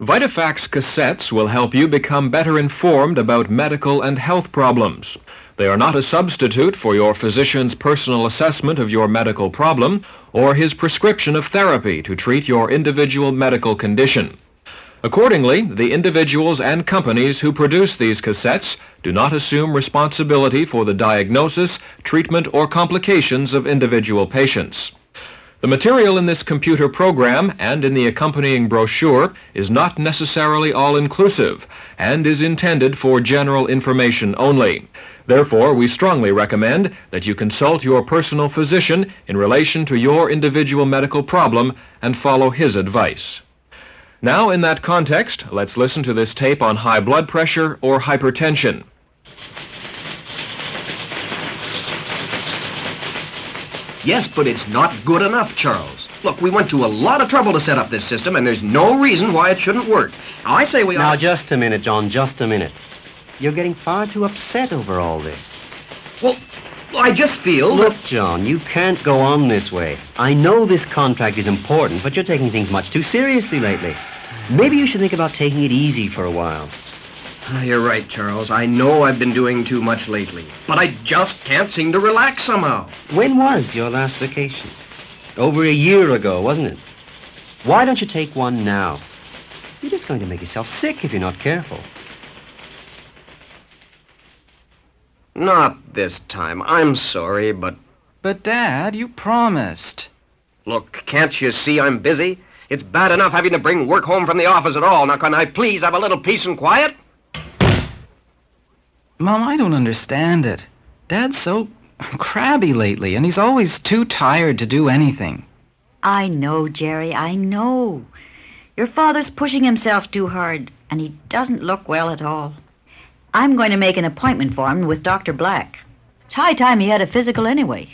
VitaFacts cassettes will help you become better informed about medical and health problems. They are not a substitute for your physician's personal assessment of your medical problem or his prescription of therapy to treat your individual medical condition. Accordingly, the individuals and companies who produce these cassettes do not assume responsibility for the diagnosis, treatment, or complications of individual patients. The material in this computer program and in the accompanying brochure is not necessarily all-inclusive and is intended for general information only. Therefore, we strongly recommend that you consult your personal physician in relation to your individual medical problem and follow his advice. Now, in that context, let's listen to this tape on high blood pressure or hypertension. Yes, but it's not good enough, Charles. Look, we went to a lot of trouble to set up this system, and there's no reason why it shouldn't work. I say we ought... Now, just a minute, John, just a minute. You're getting far too upset over all this. Well, I just feel... Look, John, you can't go on this way. I know this contract is important, but you're taking things much too seriously lately. Maybe you should think about taking it easy for a while. You're right, Charles. I know I've been doing too much lately, but I just can't seem to relax somehow. When was your last vacation? Over a year ago, wasn't it? Why don't you take one now? You're just going to make yourself sick if you're not careful. Not this time. I'm sorry, but... But, Dad, you promised. Look, can't you see I'm busy? It's bad enough having to bring work home from the office at all. Now, can I please have a little peace and quiet? Mom, I don't understand it. Dad's so crabby lately, and he's always too tired to do anything. I know, Jerry, I know. Your father's pushing himself too hard, and he doesn't look well at all. I'm going to make an appointment for him with Dr. Black. It's high time he had a physical anyway.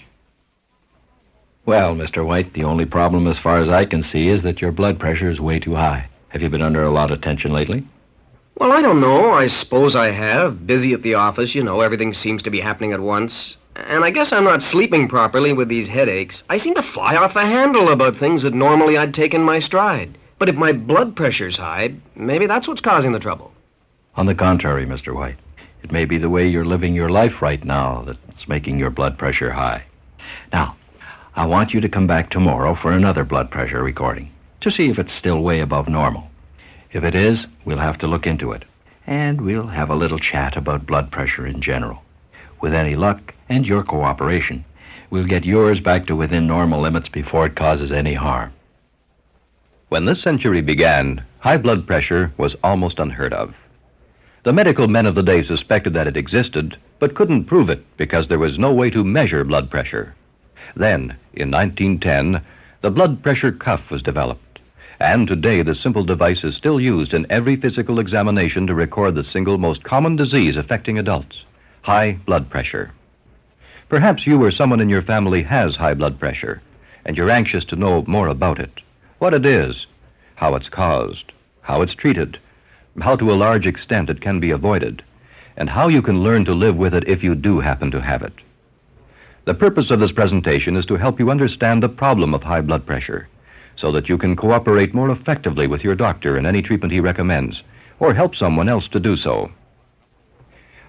Well, Mr. White, the only problem as far as I can see is that your blood pressure is way too high. Have you been under a lot of tension lately? Well, I don't know. I suppose I have. Busy at the office, you know, everything seems to be happening at once. And I guess I'm not sleeping properly with these headaches. I seem to fly off the handle about things that normally I'd take in my stride. But if my blood pressure's high, maybe that's what's causing the trouble. On the contrary, Mr. White, it may be the way you're living your life right now that's making your blood pressure high. Now, I want you to come back tomorrow for another blood pressure recording to see if it's still way above normal. If it is, we'll have to look into it, and we'll have a little chat about blood pressure in general. With any luck and your cooperation, we'll get yours back to within normal limits before it causes any harm. When this century began, high blood pressure was almost unheard of. The medical men of the day suspected that it existed, but couldn't prove it because there was no way to measure blood pressure. Then, in 1910, the blood pressure cuff was developed. And today, the simple device is still used in every physical examination to record the single most common disease affecting adults, high blood pressure. Perhaps you or someone in your family has high blood pressure, and you're anxious to know more about it, what it is, how it's caused, how it's treated, how to a large extent it can be avoided, and how you can learn to live with it if you do happen to have it. The purpose of this presentation is to help you understand the problem of high blood pressure, so that you can cooperate more effectively with your doctor in any treatment he recommends, or help someone else to do so.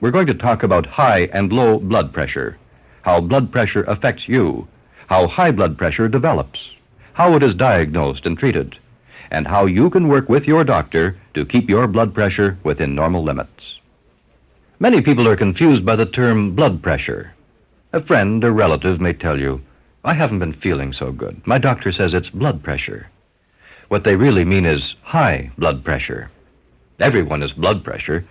We're going to talk about high and low blood pressure, how blood pressure affects you, how high blood pressure develops, how it is diagnosed and treated, and how you can work with your doctor to keep your blood pressure within normal limits. Many people are confused by the term blood pressure. A friend or relative may tell you, "I haven't been feeling so good. My doctor says it's blood pressure." What they really mean is high blood pressure. Everyone has blood pressure.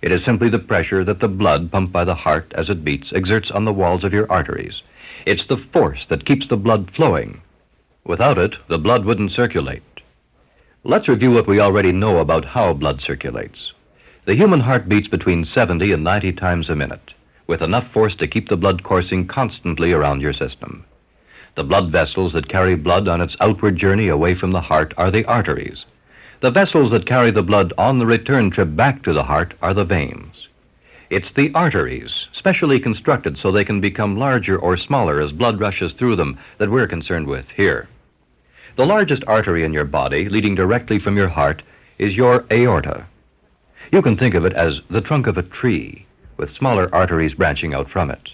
It is simply the pressure that the blood pumped by the heart as it beats exerts on the walls of your arteries. It's the force that keeps the blood flowing. Without it, the blood wouldn't circulate. Let's review what we already know about how blood circulates. The human heart beats between 70 and 90 times a minute, with enough force to keep the blood coursing constantly around your system. The blood vessels that carry blood on its outward journey away from the heart are the arteries. The vessels that carry the blood on the return trip back to the heart are the veins. It's the arteries, specially constructed so they can become larger or smaller as blood rushes through them, that we're concerned with here. The largest artery in your body, leading directly from your heart, is your aorta. You can think of it as the trunk of a tree, with smaller arteries branching out from it.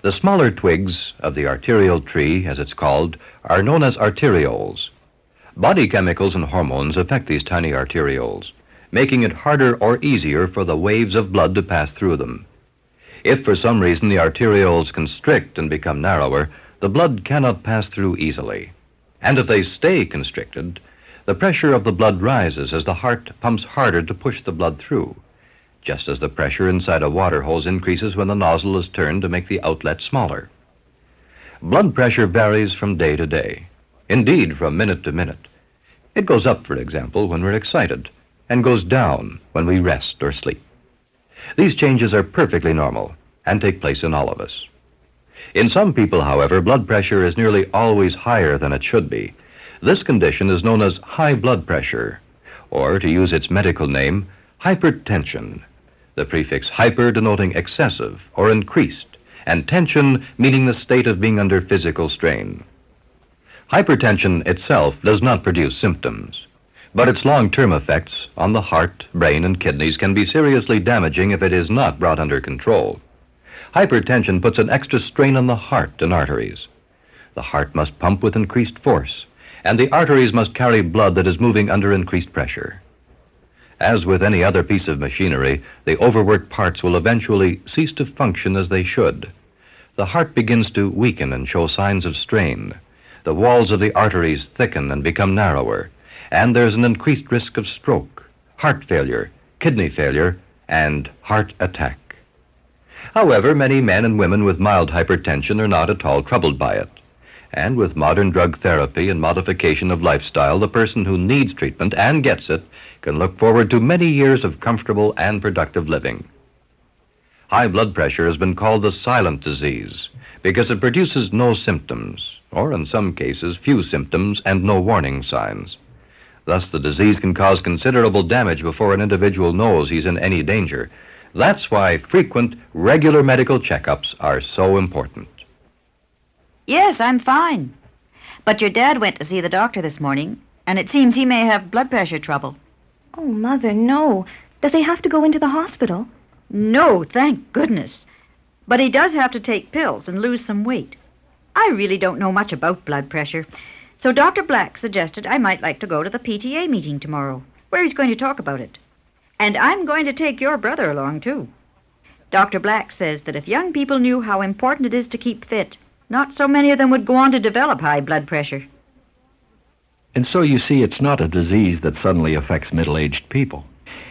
The smaller twigs of the arterial tree, as it's called, are known as arterioles. Body chemicals and hormones affect these tiny arterioles, making it harder or easier for the waves of blood to pass through them. If for some reason the arterioles constrict and become narrower, the blood cannot pass through easily. And if they stay constricted, the pressure of the blood rises as the heart pumps harder to push the blood through, just as the pressure inside a water hose increases when the nozzle is turned to make the outlet smaller. Blood pressure varies from day to day, indeed from minute to minute. It goes up, for example, when we're excited, and goes down when we rest or sleep. These changes are perfectly normal and take place in all of us. In some people, however, blood pressure is nearly always higher than it should be. This condition is known as high blood pressure, or, to use its medical name, hypertension. The prefix hyper denoting excessive or increased, and tension meaning the state of being under physical strain. Hypertension itself does not produce symptoms, but its long-term effects on the heart, brain, and kidneys can be seriously damaging if it is not brought under control. Hypertension puts an extra strain on the heart and arteries. The heart must pump with increased force, and the arteries must carry blood that is moving under increased pressure. As with any other piece of machinery, the overworked parts will eventually cease to function as they should. The heart begins to weaken and show signs of strain. The walls of the arteries thicken and become narrower, and there's an increased risk of stroke, heart failure, kidney failure, and heart attack. However, many men and women with mild hypertension are not at all troubled by it. And with modern drug therapy and modification of lifestyle, the person who needs treatment and gets it can look forward to many years of comfortable and productive living. High blood pressure has been called the silent disease because it produces no symptoms, or in some cases, few symptoms and no warning signs. Thus, the disease can cause considerable damage before an individual knows he's in any danger. That's why frequent, regular medical checkups are so important. Yes, I'm fine. But your dad went to see the doctor this morning, and it seems he may have blood pressure trouble. Oh, Mother, no. Does he have to go into the hospital? No, thank goodness. But he does have to take pills and lose some weight. I really don't know much about blood pressure, so Dr. Black suggested I might like to go to the PTA meeting tomorrow, where he's going to talk about it. And I'm going to take your brother along, too. Dr. Black says that if young people knew how important it is to keep fit, not so many of them would go on to develop high blood pressure. And so you see, it's not a disease that suddenly affects middle-aged people.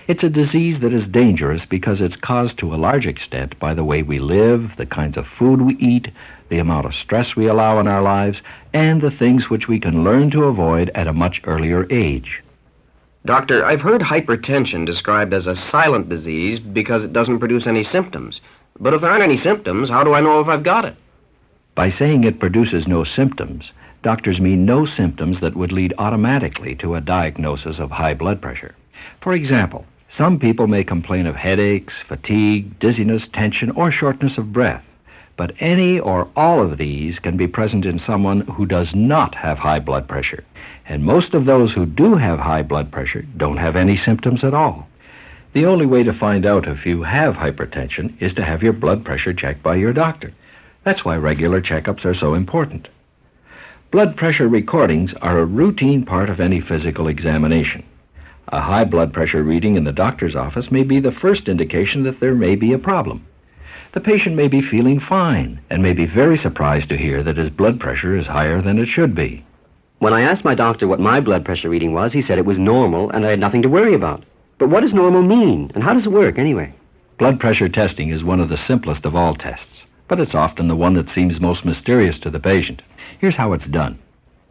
It's a disease that is dangerous because it's caused to a large extent by the way we live, the kinds of food we eat, the amount of stress we allow in our lives, and the things which we can learn to avoid at a much earlier age. Doctor, I've heard hypertension described as a silent disease because it doesn't produce any symptoms. But if there aren't any symptoms, how do I know if I've got it? By saying it produces no symptoms, doctors mean no symptoms that would lead automatically to a diagnosis of high blood pressure. For example, some people may complain of headaches, fatigue, dizziness, tension, or shortness of breath. But any or all of these can be present in someone who does not have high blood pressure. And most of those who do have high blood pressure don't have any symptoms at all. The only way to find out if you have hypertension is to have your blood pressure checked by your doctor. That's why regular checkups are so important. Blood pressure recordings are a routine part of any physical examination. A high blood pressure reading in the doctor's office may be the first indication that there may be a problem. The patient may be feeling fine and may be very surprised to hear that his blood pressure is higher than it should be. When I asked my doctor what my blood pressure reading was, he said it was normal and I had nothing to worry about. But what does normal mean, and how does it work anyway? Blood pressure testing is one of the simplest of all tests, but it's often the one that seems most mysterious to the patient. Here's how it's done.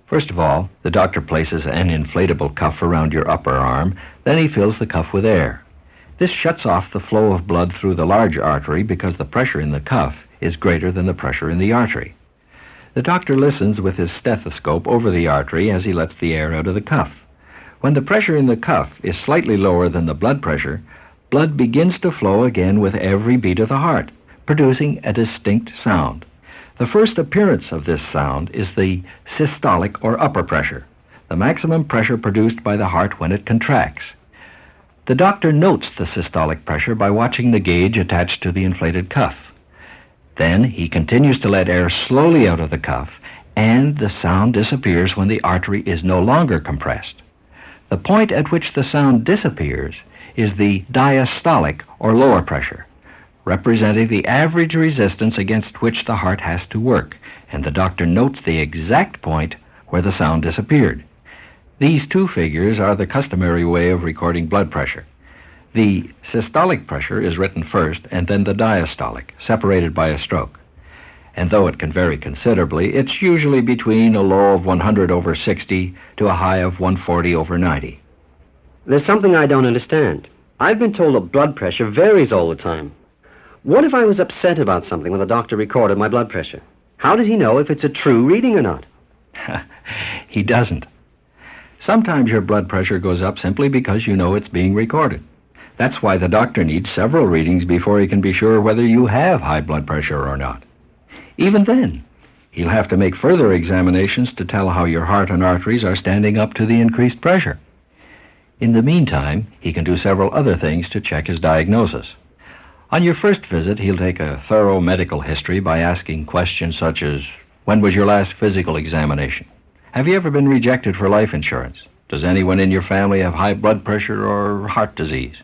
First of all, the doctor places an inflatable cuff around your upper arm, then he fills the cuff with air. This shuts off the flow of blood through the large artery because the pressure in the cuff is greater than the pressure in the artery. The doctor listens with his stethoscope over the artery as he lets the air out of the cuff. When the pressure in the cuff is slightly lower than the blood pressure, blood begins to flow again with every beat of the heart, producing a distinct sound. The first appearance of this sound is the systolic or upper pressure, the maximum pressure produced by the heart when it contracts. The doctor notes the systolic pressure by watching the gauge attached to the inflated cuff. Then he continues to let air slowly out of the cuff, and the sound disappears when the artery is no longer compressed. The point at which the sound disappears is the diastolic, or lower pressure, representing the average resistance against which the heart has to work, and the doctor notes the exact point where the sound disappeared. These two figures are the customary way of recording blood pressure. The systolic pressure is written first, and then the diastolic, separated by a stroke. And though it can vary considerably, it's usually between a low of 100/60 to a high of 140/90. There's something I don't understand. I've been told that blood pressure varies all the time. What if I was upset about something when the doctor recorded my blood pressure? How does he know if it's a true reading or not? He doesn't. Sometimes your blood pressure goes up simply because you know it's being recorded. That's why the doctor needs several readings before he can be sure whether you have high blood pressure or not. Even then, he'll have to make further examinations to tell how your heart and arteries are standing up to the increased pressure. In the meantime, he can do several other things to check his diagnosis. On your first visit, he'll take a thorough medical history by asking questions such as, when was your last physical examination? Have you ever been rejected for life insurance? Does anyone in your family have high blood pressure or heart disease?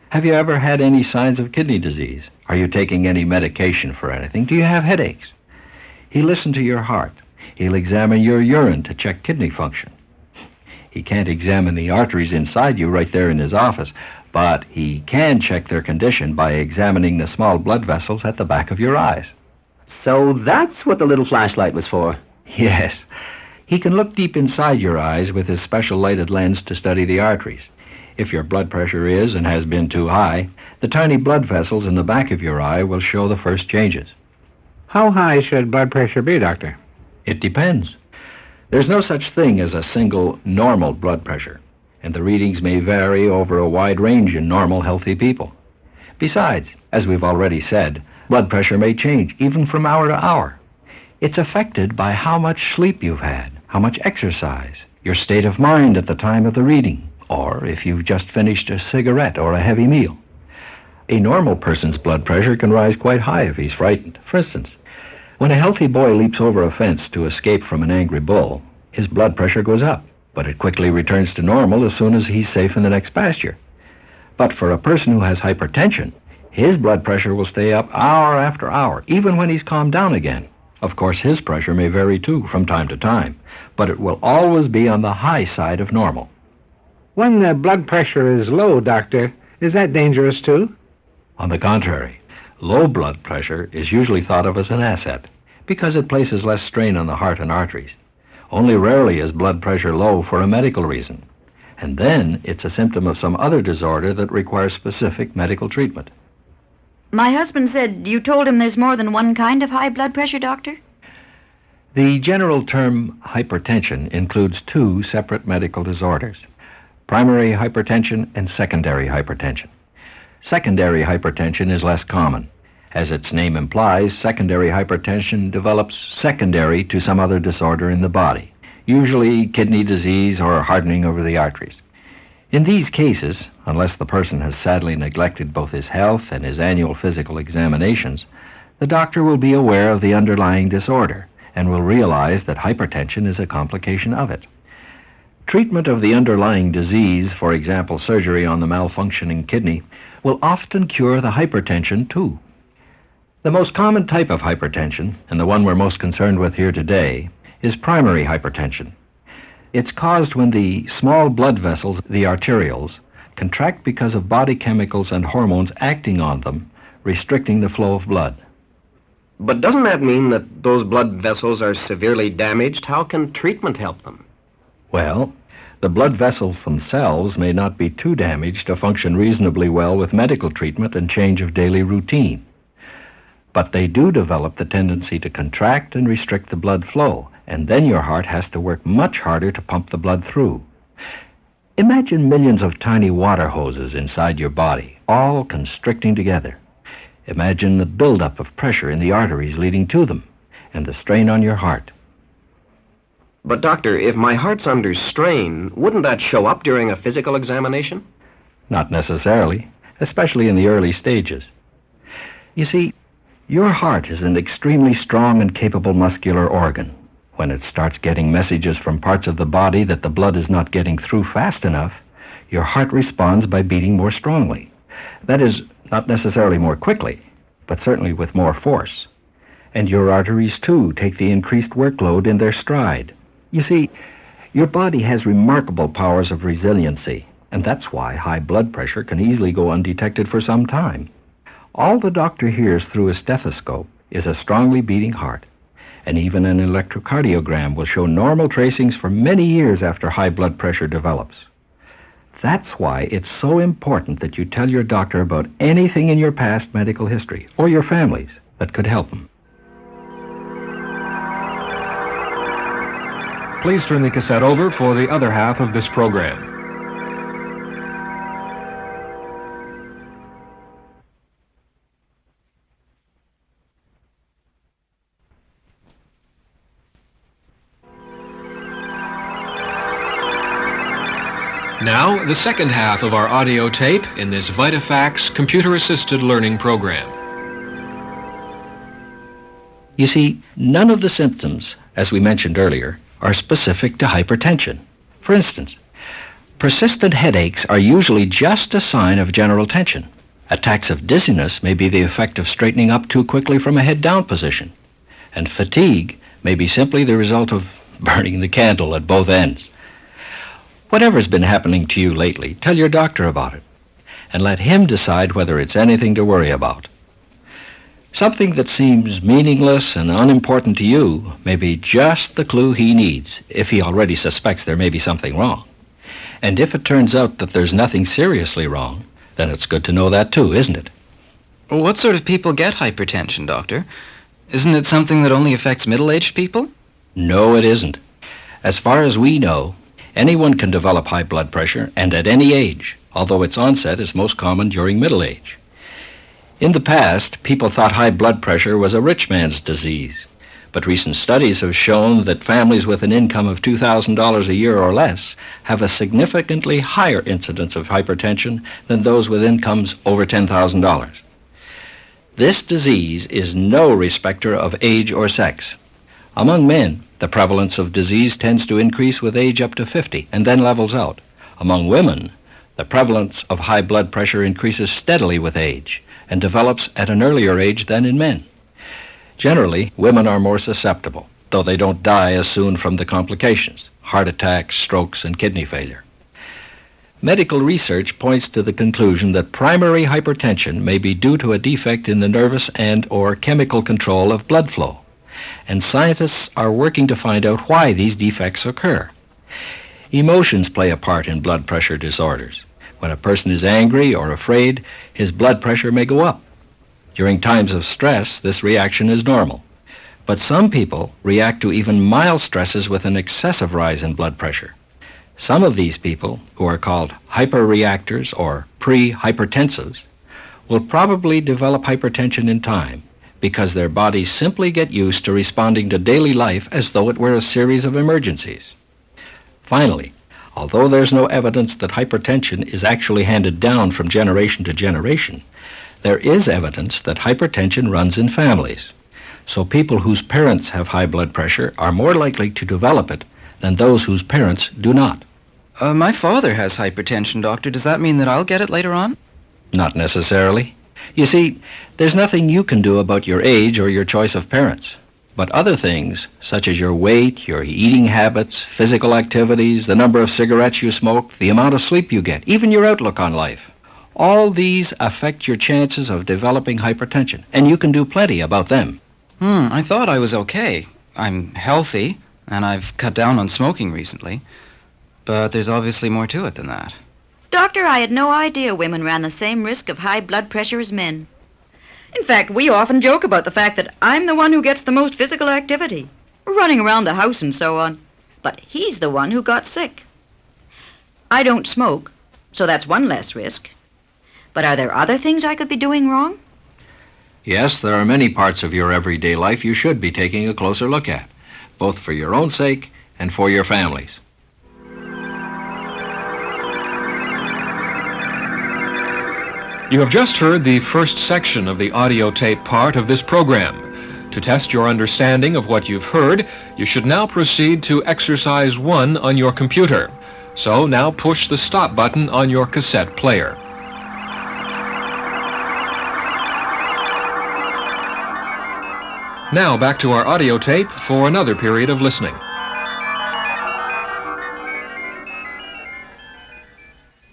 Have you ever had any signs of kidney disease? Are you taking any medication for anything? Do you have headaches? He'll listen to your heart. He'll examine your urine to check kidney function. He can't examine the arteries inside you right there in his office, but he can check their condition by examining the small blood vessels at the back of your eyes. So that's what the little flashlight was for. Yes. He can look deep inside your eyes with his special lighted lens to study the arteries. If your blood pressure is and has been too high, the tiny blood vessels in the back of your eye will show the first changes. How high should blood pressure be, Doctor? It depends. There's no such thing as a single normal blood pressure, and the readings may vary over a wide range in normal, healthy people. Besides, as we've already said, blood pressure may change even from hour to hour. It's affected by how much sleep you've had, how much exercise, your state of mind at the time of the reading, or if you've just finished a cigarette or a heavy meal. A normal person's blood pressure can rise quite high if he's frightened. For instance, when a healthy boy leaps over a fence to escape from an angry bull, his blood pressure goes up, but it quickly returns to normal as soon as he's safe in the next pasture. But for a person who has hypertension, his blood pressure will stay up hour after hour, even when he's calmed down again. Of course, his pressure may vary too from time to time, but it will always be on the high side of normal. When the blood pressure is low, Doctor, is that dangerous too? On the contrary, low blood pressure is usually thought of as an asset because it places less strain on the heart and arteries. Only rarely is blood pressure low for a medical reason, and then it's a symptom of some other disorder that requires specific medical treatment. My husband said you told him there's more than one kind of high blood pressure, Doctor? The general term hypertension includes two separate medical disorders: primary hypertension and secondary hypertension. Secondary hypertension is less common. As its name implies, secondary hypertension develops secondary to some other disorder in the body, usually kidney disease or hardening over the arteries. In these cases, unless the person has sadly neglected both his health and his annual physical examinations, the doctor will be aware of the underlying disorder and will realize that hypertension is a complication of it. Treatment of the underlying disease, for example, surgery on the malfunctioning kidney, will often cure the hypertension too. The most common type of hypertension, and the one we're most concerned with here today, is primary hypertension. It's caused when the small blood vessels, the arterioles, contract because of body chemicals and hormones acting on them, restricting the flow of blood. But doesn't that mean that those blood vessels are severely damaged? How can treatment help them? Well, the blood vessels themselves may not be too damaged to function reasonably well with medical treatment and change of daily routine. But they do develop the tendency to contract and restrict the blood flow, and then your heart has to work much harder to pump the blood through. Imagine millions of tiny water hoses inside your body, all constricting together. Imagine the buildup of pressure in the arteries leading to them, and the strain on your heart. But, Doctor, if my heart's under strain, wouldn't that show up during a physical examination? Not necessarily, especially in the early stages. You see, your heart is an extremely strong and capable muscular organ. When it starts getting messages from parts of the body that the blood is not getting through fast enough, your heart responds by beating more strongly. That is, not necessarily more quickly, but certainly with more force. And your arteries, too, take the increased workload in their stride. You see, your body has remarkable powers of resiliency, and that's why high blood pressure can easily go undetected for some time. All the doctor hears through a stethoscope is a strongly beating heart, and even an electrocardiogram will show normal tracings for many years after high blood pressure develops. That's why it's so important that you tell your doctor about anything in your past medical history, or your family's, that could help them. Please turn the cassette over for the other half of this program. Now, the second half of our audio tape in this VitaFacts computer-assisted learning program. You see, none of the symptoms, as we mentioned earlier, are specific to hypertension. For instance, persistent headaches are usually just a sign of general tension. Attacks of dizziness may be the effect of straightening up too quickly from a head-down position. And fatigue may be simply the result of burning the candle at both ends. Whatever's been happening to you lately, tell your doctor about it, and let him decide whether it's anything to worry about. Something that seems meaningless and unimportant to you may be just the clue he needs if he already suspects there may be something wrong. And if it turns out that there's nothing seriously wrong, then it's good to know that too, isn't it? Well, what sort of people get hypertension, Doctor? Isn't it something that only affects middle-aged people? No, it isn't. As far as we know, anyone can develop high blood pressure, and at any age, although its onset is most common during middle age. In the past, people thought high blood pressure was a rich man's disease, but recent studies have shown that families with an income of $2,000 a year or less have a significantly higher incidence of hypertension than those with incomes over $10,000. This disease is no respecter of age or sex. Among men, the prevalence of disease tends to increase with age up to 50 and then levels out. Among women, the prevalence of high blood pressure increases steadily with age and develops at an earlier age than in men. Generally, women are more susceptible, though they don't die as soon from the complications, heart attacks, strokes, and kidney failure. Medical research points to the conclusion that primary hypertension may be due to a defect in the nervous and/or chemical control of blood flow, and scientists are working to find out why these defects occur. Emotions play a part in blood pressure disorders. When a person is angry or afraid, his blood pressure may go up. During times of stress, this reaction is normal. But some people react to even mild stresses with an excessive rise in blood pressure. Some of these people, who are called hyperreactors or pre-hypertensives, will probably develop hypertension in time because their bodies simply get used to responding to daily life as though it were a series of emergencies. Finally, although there's no evidence that hypertension is actually handed down from generation to generation, there is evidence that hypertension runs in families. So people whose parents have high blood pressure are more likely to develop it than those whose parents do not. My father has hypertension, Doctor. Does that mean that I'll get it later on? Not necessarily. You see, there's nothing you can do about your age or your choice of parents. But other things, such as your weight, your eating habits, physical activities, the number of cigarettes you smoke, the amount of sleep you get, even your outlook on life, all these affect your chances of developing hypertension, and you can do plenty about them. I thought I was okay. I'm healthy, and I've cut down on smoking recently. But there's obviously more to it than that. Doctor, I had no idea women ran the same risk of high blood pressure as men. In fact, we often joke about the fact that I'm the one who gets the most physical activity, running around the house and so on. But he's the one who got sick. I don't smoke, so that's one less risk. But are there other things I could be doing wrong? Yes, there are many parts of your everyday life you should be taking a closer look at, both for your own sake and for your families. You have just heard the first section of the audio tape part of this program. To test your understanding of what you've heard, you should now proceed to exercise 1 on your computer. So now push the stop button on your cassette player. Now back to our audio tape for another period of listening.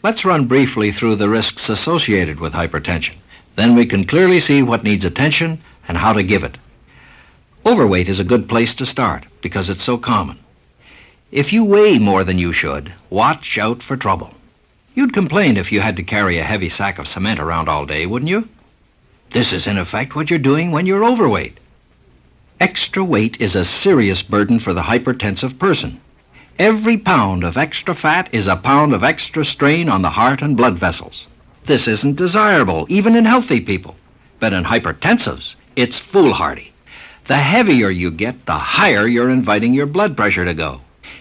Let's run briefly through the risks associated with hypertension. Then we can clearly see what needs attention and how to give it. Overweight is a good place to start because it's so common. If you weigh more than you should, watch out for trouble. You'd complain if you had to carry a heavy sack of cement around all day, wouldn't you? This is in effect what you're doing when you're overweight. Extra weight is a serious burden for the hypertensive person. Every pound of extra fat is a pound of extra strain on the heart and blood vessels. This isn't desirable, even in healthy people. But in hypertensives, it's foolhardy. The heavier you get, the higher you're inviting your blood pressure to go.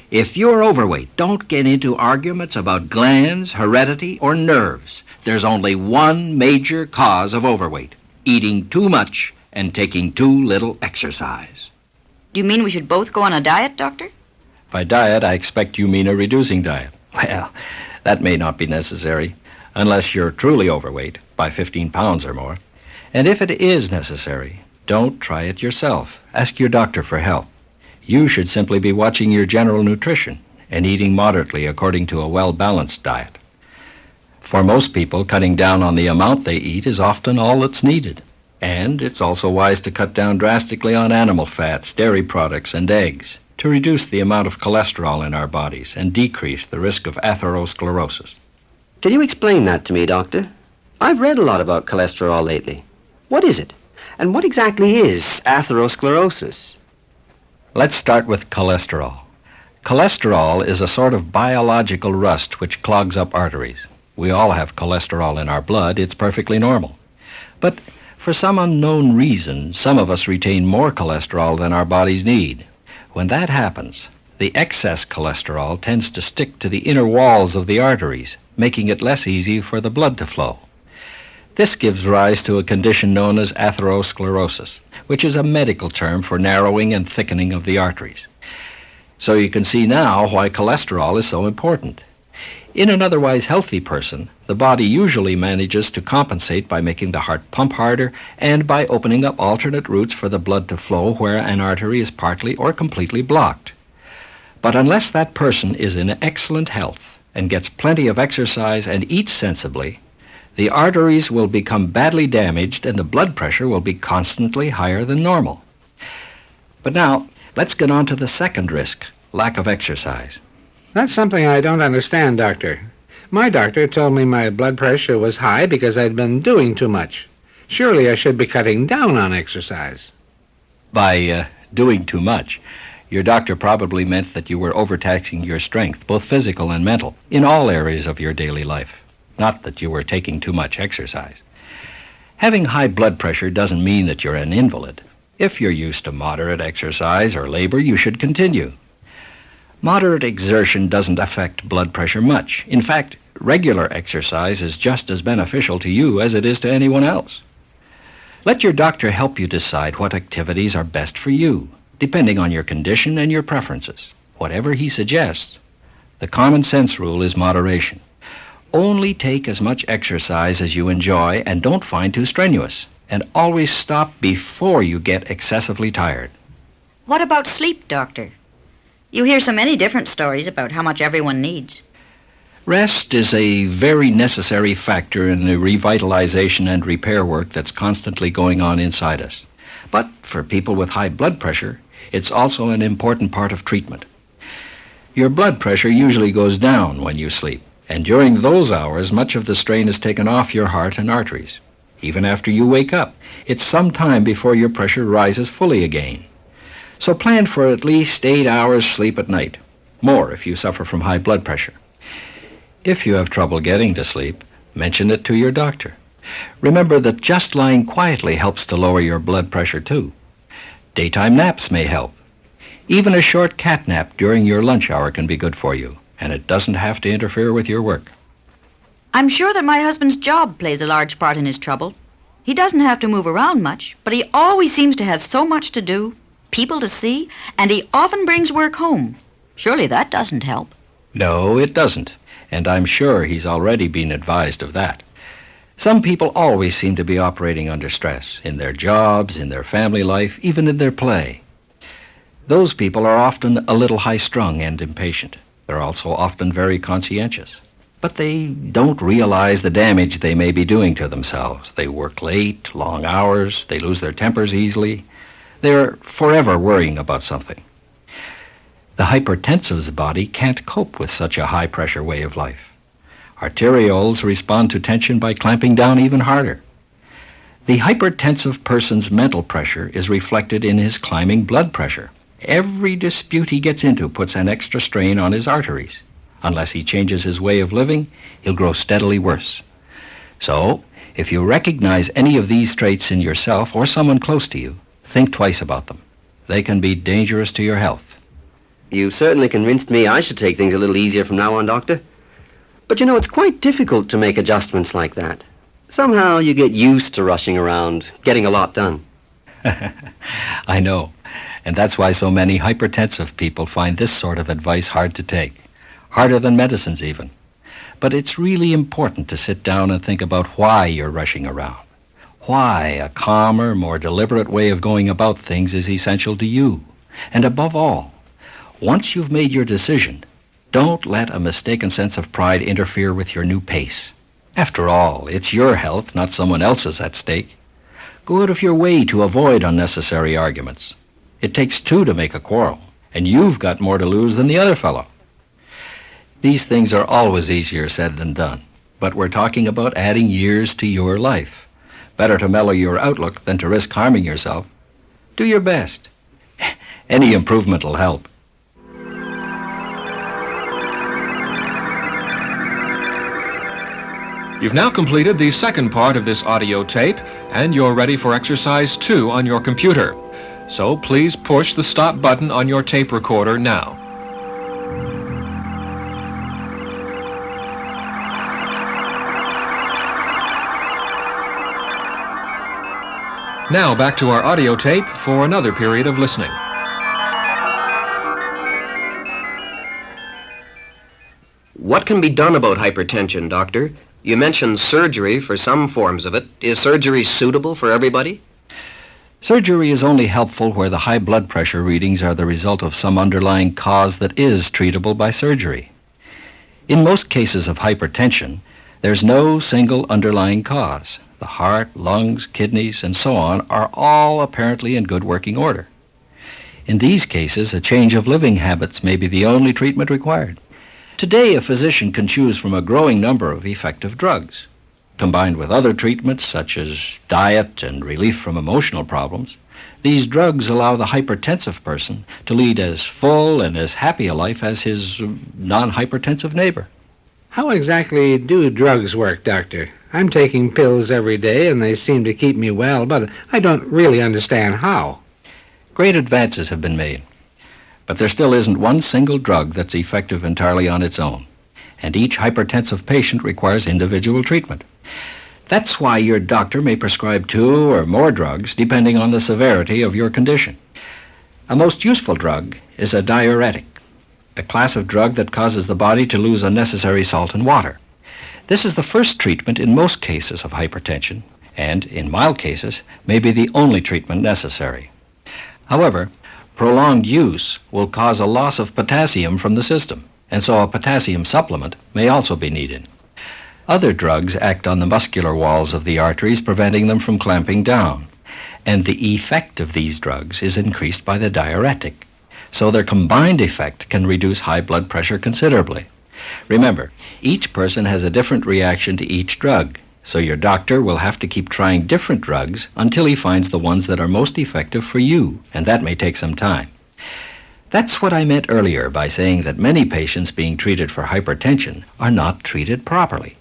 If you're overweight, don't get into arguments about glands, heredity, or nerves. There's only one major cause of overweight: eating too much and taking too little exercise. Do you mean we should both go on a diet, Doctor? By diet, I expect you mean a reducing diet. Well, that may not be necessary unless you're truly overweight by 15 pounds or more. And if it is necessary, don't try it yourself. Ask your doctor for help. You should simply be watching your general nutrition and eating moderately according to a well-balanced diet. For most people, cutting down on the amount they eat is often all that's needed. And it's also wise to cut down drastically on animal fats, dairy products, and eggs to reduce the amount of cholesterol in our bodies and decrease the risk of atherosclerosis. Can you explain that to me, Doctor? I've read a lot about cholesterol lately. What is it? And what exactly is atherosclerosis? Let's start with cholesterol. Cholesterol is a sort of biological rust which clogs up arteries. We all have cholesterol in our blood. It's perfectly normal. But for some unknown reason, some of us retain more cholesterol than our bodies need. When that happens, the excess cholesterol tends to stick to the inner walls of the arteries, making it less easy for the blood to flow. This gives rise to a condition known as atherosclerosis, which is a medical term for narrowing and thickening of the arteries. So you can see now why cholesterol is so important. In an otherwise healthy person, the body usually manages to compensate by making the heart pump harder and by opening up alternate routes for the blood to flow where an artery is partly or completely blocked. But unless that person is in excellent health and gets plenty of exercise and eats sensibly, the arteries will become badly damaged and the blood pressure will be constantly higher than normal. But now, let's get on to the second risk, lack of exercise. That's something I don't understand, Doctor. My doctor told me my blood pressure was high because I'd been doing too much. Surely I should be cutting down on exercise. By doing too much, your doctor probably meant that you were overtaxing your strength, both physical and mental, in all areas of your daily life, not that you were taking too much exercise. Having high blood pressure doesn't mean that you're an invalid. If you're used to moderate exercise or labor, you should continue. Moderate exertion doesn't affect blood pressure much. In fact, regular exercise is just as beneficial to you as it is to anyone else. Let your doctor help you decide what activities are best for you, depending on your condition and your preferences. Whatever he suggests, the common sense rule is moderation. Only take as much exercise as you enjoy and don't find too strenuous. And always stop before you get excessively tired. What about sleep, Doctor? You hear so many different stories about how much everyone needs. Rest is a very necessary factor in the revitalization and repair work that's constantly going on inside us. But for people with high blood pressure, it's also an important part of treatment. Your blood pressure usually goes down when you sleep, and during those hours, much of the strain is taken off your heart and arteries. Even after you wake up, it's some time before your pressure rises fully again. So plan for at least 8 hours sleep at night, more if you suffer from high blood pressure. If you have trouble getting to sleep, mention it to your doctor. Remember that just lying quietly helps to lower your blood pressure too. Daytime naps may help. Even a short cat nap during your lunch hour can be good for you, and it doesn't have to interfere with your work. I'm sure that my husband's job plays a large part in his trouble. He doesn't have to move around much, but he always seems to have so much to do, people to see, and he often brings work home. Surely that doesn't help. No, it doesn't. And I'm sure he's already been advised of that. Some people always seem to be operating under stress, in their jobs, in their family life, even in their play. Those people are often a little high-strung and impatient. They're also often very conscientious. But they don't realize the damage they may be doing to themselves. They work late, long hours, they lose their tempers easily. They're forever worrying about something. The hypertensive's body can't cope with such a high-pressure way of life. Arterioles respond to tension by clamping down even harder. The hypertensive person's mental pressure is reflected in his climbing blood pressure. Every dispute he gets into puts an extra strain on his arteries. Unless he changes his way of living, he'll grow steadily worse. So, if you recognize any of these traits in yourself or someone close to you, think twice about them. They can be dangerous to your health. You certainly convinced me I should take things a little easier from now on, Doctor. But you know, it's quite difficult to make adjustments like that. Somehow you get used to rushing around, getting a lot done. I know. And that's why so many hypertensive people find this sort of advice hard to take. Harder than medicines even. But it's really important to sit down and think about why you're rushing around. Why a calmer, more deliberate way of going about things is essential to you. And above all, once you've made your decision, don't let a mistaken sense of pride interfere with your new pace. After all, it's your health, not someone else's, at stake. Go out of your way to avoid unnecessary arguments. It takes two to make a quarrel, and you've got more to lose than the other fellow. These things are always easier said than done, but we're talking about adding years to your life. Better to mellow your outlook than to risk harming yourself. Do your best. Any improvement will help. You've now completed the second part of this audio tape, and you're ready for exercise 2 on your computer. So please push the stop button on your tape recorder now. Now back to our audio tape for another period of listening. What can be done about hypertension, Doctor? You mentioned surgery for some forms of it. Is surgery suitable for everybody? Surgery is only helpful where the high blood pressure readings are the result of some underlying cause that is treatable by surgery. In most cases of hypertension, there's no single underlying cause. The heart, lungs, kidneys, and so on are all apparently in good working order. In these cases, a change of living habits may be the only treatment required. Today, a physician can choose from a growing number of effective drugs. Combined with other treatments such as diet and relief from emotional problems, these drugs allow the hypertensive person to lead as full and as happy a life as his non-hypertensive neighbor. How exactly do drugs work, Doctor? I'm taking pills every day and they seem to keep me well, but I don't really understand how. Great advances have been made, but there still isn't one single drug that's effective entirely on its own, and each hypertensive patient requires individual treatment. That's why your doctor may prescribe 2 or more drugs depending on the severity of your condition. A most useful drug is a diuretic, a class of drug that causes the body to lose unnecessary salt and water. This is the first treatment in most cases of hypertension, and in mild cases may be the only treatment necessary. However, prolonged use will cause a loss of potassium from the system, and so a potassium supplement may also be needed. Other drugs act on the muscular walls of the arteries, preventing them from clamping down, and the effect of these drugs is increased by the diuretic, so their combined effect can reduce high blood pressure considerably. Remember, each person has a different reaction to each drug, so your doctor will have to keep trying different drugs until he finds the ones that are most effective for you, and that may take some time. That's what I meant earlier by saying that many patients being treated for hypertension are not treated properly.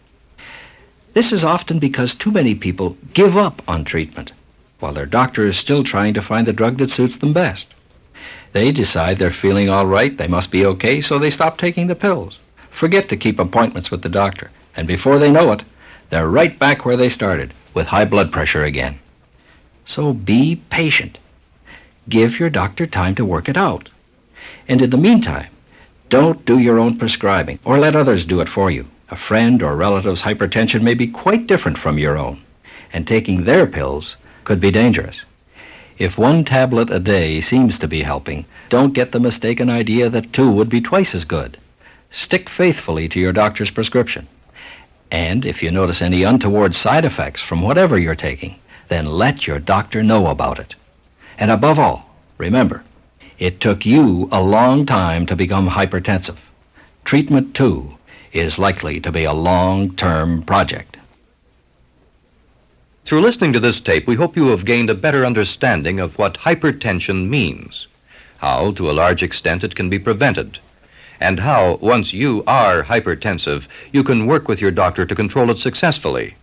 This is often because too many people give up on treatment, while their doctor is still trying to find the drug that suits them best. They decide they're feeling all right, they must be okay, so they stop taking the pills. Forget to keep appointments with the doctor. And before they know it, they're right back where they started, with high blood pressure again. So be patient. Give your doctor time to work it out. And in the meantime, don't do your own prescribing or let others do it for you. A friend or relative's hypertension may be quite different from your own, and taking their pills could be dangerous. If 1 tablet a day seems to be helping, don't get the mistaken idea that 2 would be twice as good. Stick faithfully to your doctor's prescription. And if you notice any untoward side effects from whatever you're taking, then let your doctor know about it. And above all, remember, it took you a long time to become hypertensive. Treatment, too, is likely to be a long-term project. Through listening to this tape, we hope you have gained a better understanding of what hypertension means, how, to a large extent, it can be prevented, and how, once you are hypertensive, you can work with your doctor to control it successfully.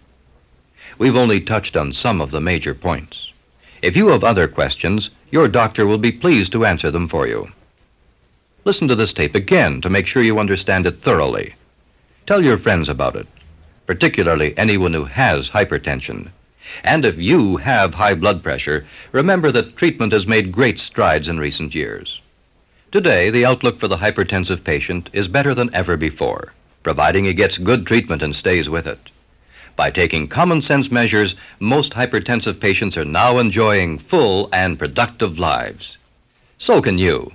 We've only touched on some of the major points. If you have other questions, your doctor will be pleased to answer them for you. Listen to this tape again to make sure you understand it thoroughly. Tell your friends about it, particularly anyone who has hypertension. And if you have high blood pressure, remember that treatment has made great strides in recent years. Today, the outlook for the hypertensive patient is better than ever before, providing he gets good treatment and stays with it. By taking common sense measures, most hypertensive patients are now enjoying full and productive lives. So can you.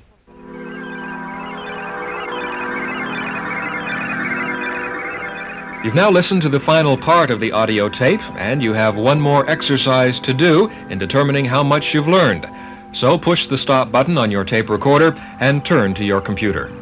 You've now listened to the final part of the audio tape, and you have one more exercise to do in determining how much you've learned. So push the stop button on your tape recorder and turn to your computer.